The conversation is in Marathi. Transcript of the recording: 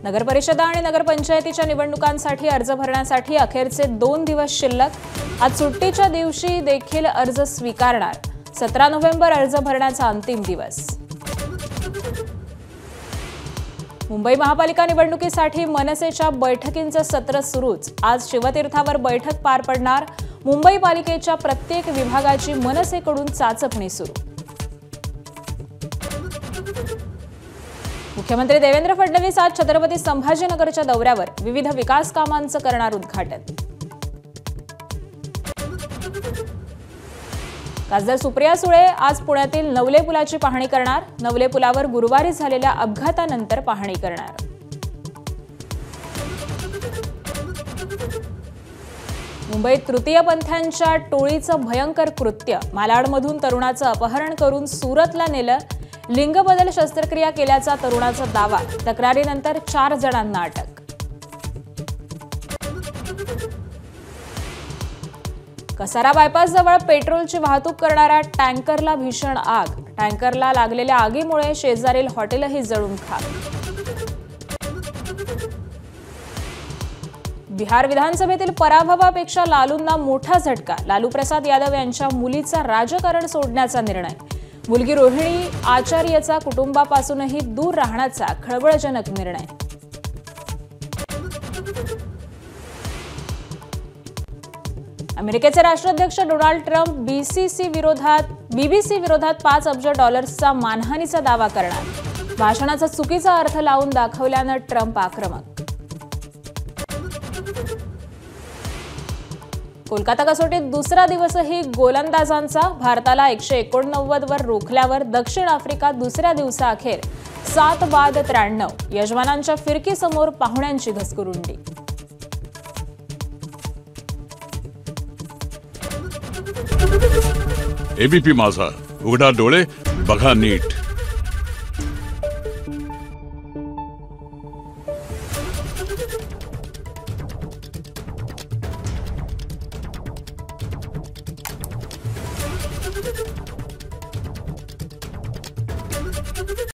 नगरपरिषदा आणि नगरपंचायतीच्या निवडणुकांसाठी अर्ज भरण्यासाठी अखेरचे 2 दिवस शिल्लक। आज सुट्टीच्या दिवशी देखील अर्ज स्वीकारणार। 17 नोव्हेंबर अर्ज भरण्याचा अंतिम दिवस। मुंबई महापालिका निवडणुकीसाठी मनसेच्या बैठकींचं सत्र सुरूच। आज शिवतीर्थावर बैठक पार पडणार। मुंबई पालिकेच्या प्रत्येक विभागाची मनसेकडून चाचपणी सुरू। मुख्यमंत्री देवेंद्र फडणवीस आज छत्रपती संभाजीनगरच्या दौऱ्यावर विविध विकास कामांचं करणार उद्घाटन। खासदार सुप्रिया सुळे आज पुण्यातील नवले पुलाची पाहणी करणार। नवले पुलावर गुरुवारी झालेल्या अपघातानंतर पाहणी करणार। मुंबईत तृतीयपंथीयांच्या टोळीचं भयंकर कृत्य। मालाडमधून तरुणाचं अपहरण करून सुरतला नेलं। लिंगबदल शस्त्रक्रिया केल्याचा तरुणाचा दावा। तक्रारीनंतर 4 जणांना अटक। कसारा बायपासजवळ पेट्रोलची वाहतूक करणाऱ्या टँकरला भीषण आग। टँकरला लागलेल्या आगीमुळे शेजारील हॉटेलही जळून खाक। बिहार विधानसभेतील पराभवापेक्षा लालूंना मोठा झटका। लालू प्रसाद यादव यांच्या मुलीचा राजकारण सोडण्याचा निर्णय। मुलगी रोहिणी आचार्यचा कुटुंबापासूनही दूर राहण्याचा खळबळजनक निर्णय। अमेरिकेचे राष्ट्राध्यक्ष डोनाल्ड ट्रम्प बीबीसी विरोधात $5 अब्ज मानहानीचा दावा करणार। भाषणाचा चुकीचा अर्थ लावून दाखवल्यानं ट्रम्प आक्रमक। कोलकाता कसोटीत दुसरा दिवसही गोलंदाजांचा। भारताला 189 वर रोखल्यावर दक्षिण आफ्रिका दुसऱ्या दिवसाअखेर 7 बाद 93। यजमानांच्या फिरकीसमोर पाहुण्यांची घसघरुंडी। एबीपी माझा, उघडा डोळे बघा नीट।